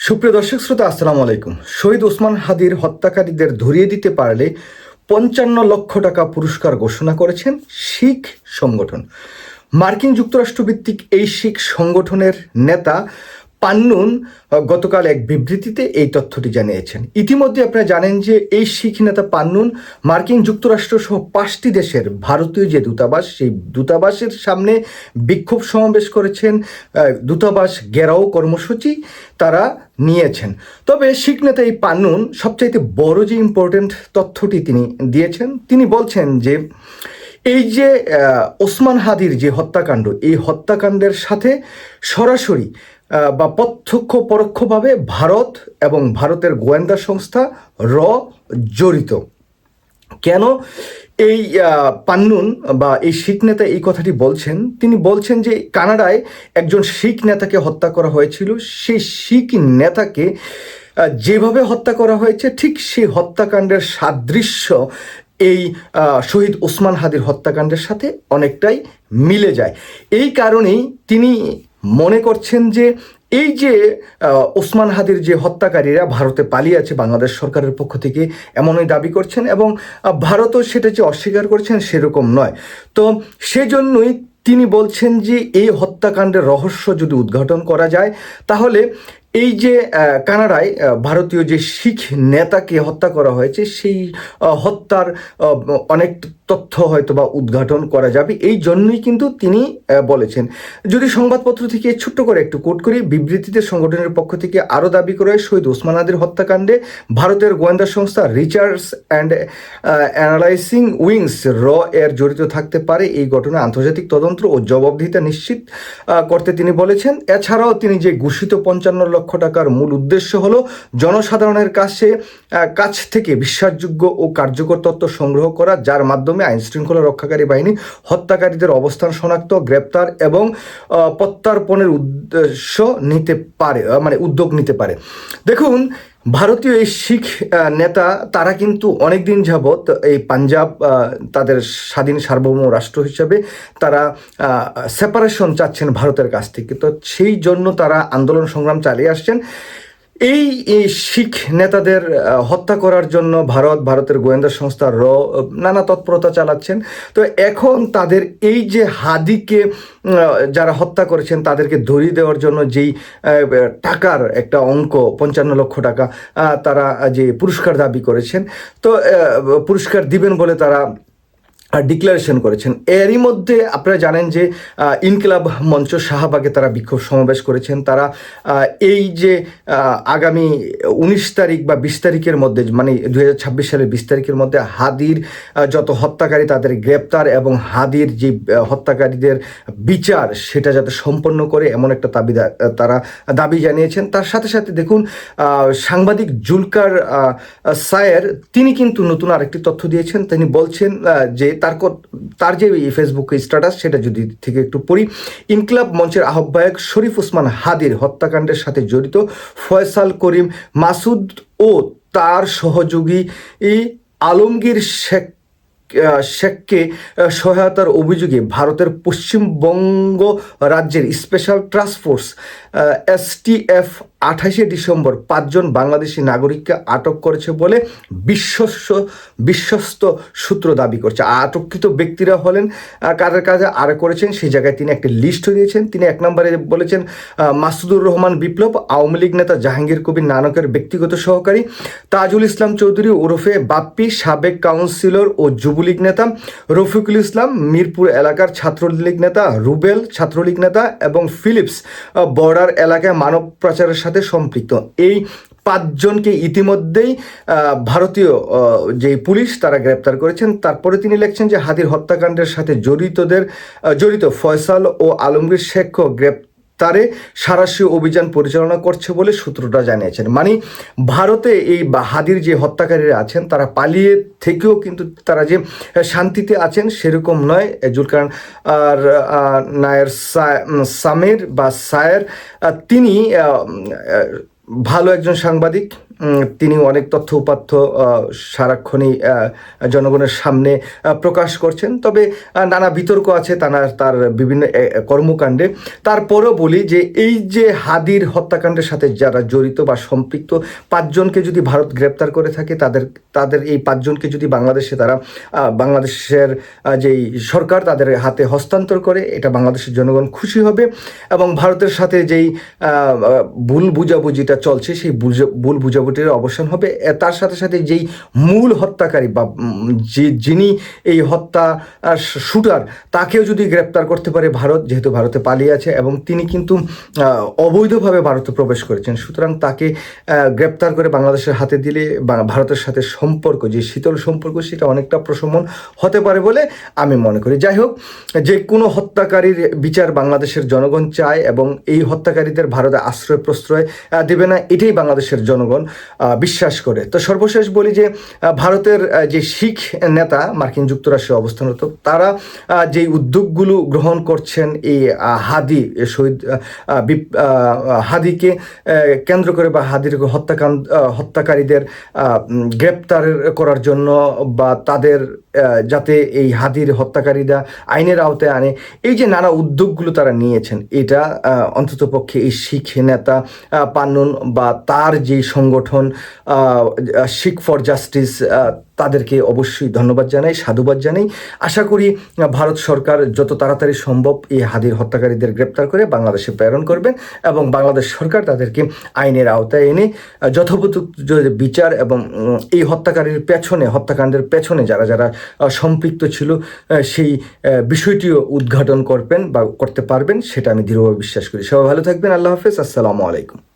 সুপ্রিয় দর্শক শ্রোতা, আসসালামু আলাইকুম। শহীদ ওসমান হাদির হত্যাকারীদের ধরিয়ে দিতে পারলে ৫৫ লক্ষ টাকা পুরস্কার ঘোষণা করেছেন শিখ সংগঠন। মার্কিন যুক্তরাষ্ট্র ভিত্তিক এই শিখ সংগঠনের নেতা পান্নুন গতকাল এক বিবৃতিতে এই তথ্যটি জানিয়েছেন। ইতিমধ্যে আপনারা জানেন যে এই শিখ নেতা পান্নুন মার্কিন যুক্তরাষ্ট্র সহ ৫টি দেশের ভারতীয় যে দূতাবাস, সেই দূতাবাসের সামনে বিক্ষোভ সমাবেশ করেছেন, দূতাবাস ঘেরাও কর্মসূচি তারা নিয়েছেন। তবে শিখ নেতা এই পান্নুন সবচাইতে বড় যে ইম্পর্টেন্ট তথ্যটি তিনি দিয়েছেন, তিনি বলছেন যে এই যে ওসমান হাদির যে হত্যাকাণ্ড, এই হত্যাকাণ্ডের সাথে সরাসরি বা প্রত্যক্ষ পরোক্ষভাবে ভারত এবং ভারতের গোয়েন্দা সংস্থা জড়িত। কেন এই পান্নুন বা এই শিখ নেতা এই কথাটি বলছেন? তিনি বলছেন যে কানাডায় একজন শিখ নেতাকে হত্যা করা হয়েছিল, সেই শিখ নেতাকে যেভাবে হত্যা করা হয়েছে ঠিক সেই হত্যাকাণ্ডের সাদৃশ্য এই শহীদ ওসমান হাদির হত্যাকাণ্ডের সাথে অনেকটাই মিলে যায়। এই কারণেই তিনি মনে করছেন যে এই যে ওসমান হাদির যে হত্যাকারীরা ভারতে পালিয়ে আছে, বাংলাদেশ সরকারের পক্ষ থেকে এমনই দাবি করছেন এবং ভারতও সেটা যে অস্বীকার করছেন সেরকম নয়। তো সেজন্যই তিনি বলছেন যে এই হত্যাকাণ্ডের রহস্য যদি উদ্ঘাটন করা যায়, তাহলে এই যে কানাডায় ভারতীয় যে শিখ নেতাকে হত্যা করা হয়েছে, সেই হত্যার অনেক তথ্য হয়তো বা উদ্ঘাটন করা যাবে। এই জন্যই কিন্তু তিনি বলেছেন। যদি সংবাদপত্র থেকে ছোট্ট করে একটু কোট করি, বিবৃতিতে সংগঠনের পক্ষ থেকে আরও দাবি করে শহীদ ওসমান হাদির হত্যাকাণ্ডে ভারতের গোয়েন্দা সংস্থা রিসার্চ অ্যান্ড অ্যানালাইসিং উইংস এর জড়িত থাকতে পারে। এই ঘটনায় আন্তর্জাতিক তদন্ত ও জবাবদিহিতা নিশ্চিত করতে তিনি বলেছেন। এছাড়াও তিনি যে ঘোষিত ৫৫ লক্ষ টাকার মূল উদ্দেশ্য হলো জনসাধারণের কাছ থেকে বিশ্বাসযোগ্য ও কার্যকর তথ্য সংগ্রহ করা, যার মাধ্যমে আইন শৃঙ্খলা রক্ষাকারী বাহিনী হত্যাকারীদের অবস্থান শনাক্ত, গ্রেপ্তার এবং প্রত্যার্পণের উদ্যোগ নিতে পারে। দেখুন, ভারতীয় এই শিখ নেতা তারা কিন্তু অনেকদিন যাবৎ এই পাঞ্জাব তাদের স্বাধীন সার্বভৌম রাষ্ট্র হিসেবে তারা সেপারেশন চাচ্ছেন ভারতের কাছ থেকে। তো সেই জন্য তারা আন্দোলন সংগ্রাম চালিয়ে আসছেন। এই শিখ নেতাদের হত্যা করার জন্য ভারতের গোয়েন্দা সংস্থা নানা তৎপরতা চালাচ্ছেন। তো এখন তাদের এই যে হাদিকে যারা হত্যা করেছেন তাদেরকে ধরিয়ে দেওয়ার জন্য যেই টাকার একটা অঙ্ক ৫৫ লক্ষ টাকা তারা যে পুরস্কার দাবি করেছেন, তো পুরস্কার দিবেন বলে তারা ডিক্লারেশন করেছেন। এরই মধ্যে আপনারা জানেন যে ইনকিলাব মঞ্চ শাহবাগে তারা বিক্ষোভ সমাবেশ করেছেন। তারা এই যে আগামী ১৯ তারিখ বা ২০ তারিখের মধ্যে, মানে ২০২৬ সালের ২০ তারিখের মধ্যে হাদির যত হত্যাকারী তাদের গ্রেপ্তার এবং হাদির যে হত্যাকারীদের বিচার সেটা যাতে সম্পন্ন করে, এমন একটা তারা দাবি জানিয়েছেন। তার সাথে সাথে দেখুন, সাংবাদিক জুলকার সায়ের তিনি কিন্তু নতুন আরেকটি তথ্য দিয়েছেন। তিনি বলছেন যে তার যে ফেসবুক স্ট্যাটাস সেটা যদি থেকে একটু পড়ি। ইনকিলাব মঞ্চের আহ্বায়ক শরীফ ওসমান হাদির হত্যাকাণ্ডের সাথে জড়িত ফয়সাল করিম মাসুদ ও তার সহযোগী আলমগীর শেখকে সহায়তার অভিযোগে ভারতের পশ্চিমবঙ্গ রাজ্যের স্পেশাল টাস্ক ফোর্স STF ২৮শে ডিসেম্বর ৫ জন বাংলাদেশি নাগরিককে আটক করেছে বলে বিশ্বস্ত সূত্র দাবি করছে। আটককৃত ব্যক্তিরা হলেন কাদের কাজে আর করেছেন সেই জায়গায় তিনি একটা লিস্ট দিয়েছেন। তিনি ১ নম্বরে বলেছেন মাসুদুর রহমান বিপ্লব, আওয়ামী লীগ নেতা জাহাঙ্গীর কবির নানকের ব্যক্তিগত সহকারী; তাজুল ইসলাম চৌধুরী ওরফে বাপ্পি, সাবেক কাউন্সিলর ও যুবলীগ নেতা; রফিকুল ইসলাম, মিরপুর এলাকার ছাত্রলীগ নেতা; রুবেল, ছাত্রলীগ নেতা; এবং ফিলিপস, বর্ডার এলাকায় মানব পাচারের সাথে সম্পৃক্ত। এই ৫ জনকে ইতিমধ্যেই ভারতীয় যে পুলিশ তারা গ্রেপ্তার করেছেন। তারপরে তিনি লিখছেন যে হাদির হত্যাকাণ্ডের সাথে জড়িত ফয়সাল ও আলমগীর শেখও গ্রেপ্তারে সাঁড়াশি অভিযান পরিচালনা করছে বলে সূত্রটা জানিয়েছেন। মানে ভারতে এই হাদির যে হত্যাকারীরা আছেন তারা পালিয়ে থেকেও কিন্তু তারা যে শান্তিতে আছেন সেরকম নয়। জুলকার নায়ের সামের বা সায়ের তিনি ভালো একজন সাংবাদিক, তিনি অনেক তথ্য উপাত্ত সারাক্ষণই জনগণের সামনে প্রকাশ করছেন। তবে নানা বিতর্ক আছে তার বিভিন্ন কর্মকাণ্ডে। তারপরেও বলি যে এই যে হাদির হত্যাকাণ্ডের সাথে যারা জড়িত বা সম্পৃক্ত 5 জনকে যদি ভারত গ্রেপ্তার করে থাকে, তাদের এই 5 জনকে যদি বাংলাদেশের যেই সরকার তাদের হাতে হস্তান্তর করে, এটা বাংলাদেশের জনগণ খুশি হবে। এবং ভারতের সাথে যেই ভুল বুঝাবুঝিটা চলছে, সেই ভুল বুঝাবুঝির অবসান হবে। তার সাথে সাথে যেই মূল হত্যাকারী বা যিনি এই হত্যা শুটার, তাকেও যদি গ্রেপ্তার করতে পারে ভারত, যেহেতু ভারতে পালিয়ে আছে এবং তিনি কিন্তু অবৈধভাবে ভারতে প্রবেশ করেছেন, সুতরাং তাকে গ্রেপ্তার করে বাংলাদেশের হাতে দিলে ভারতের সাথে সম্পর্ক, যে শীতল সম্পর্ক, সেটা অনেকটা প্রশমন হতে পারে বলে আমি মনে করি। যাই হোক, যে কোনো হত্যাকারীর বিচার বাংলাদেশের জনগণ চায় এবং এই হত্যাকারীদের ভারতে আশ্রয় প্রশ্রয় দেবে না, এটাই বাংলাদেশের জনগণ বিশ্বাস করে। তো সর্বশেষ বলি যে ভারতের যে শিখ নেতা মার্কিন যুক্তরাষ্ট্রে অবস্থানরত, তারা যেই উদ্যোগগুলো গ্রহণ করছেন এই শহীদ হাদিকে কেন্দ্র করে বা হাদির হত্যাকারীদের গ্রেপ্তার করার জন্য, বা তাদের যাতে এই হাদির হত্যাকারীরা আইনের আওতায় আনে, এই যে নানা উদ্যোগগুলো তারা নিয়েছেন, এটা অন্ততপক্ষে এই শিখ নেতা পান্নুন বা তার যেই সংগঠন শিখ ফর জাস্টিস, তাদেরকে অবশ্যই ধন্যবাদ জানাই, সাধুবাদ জানাই। আশা করি ভারত সরকার যত তাড়াতাড়ি সম্ভব এই হাদির হত্যাকারীদের গ্রেপ্তার করে বাংলাদেশে প্রেরণ করবেন এবং বাংলাদেশ সরকার তাদেরকে আইনের আওতায় এনে যথোপযুক্ত বিচার এবং এই হত্যাকাণ্ডের পেছনে যারা যারা সম্পৃক্ত ছিল, সেই বিষয়টিও উদ্ঘাটন করবেন বা করতে পারবেন, সেটা আমি দৃঢ়ভাবে বিশ্বাস করি। সবাই ভালো থাকবেন। আল্লাহ হাফেজ। আসসালামু আলাইকুম।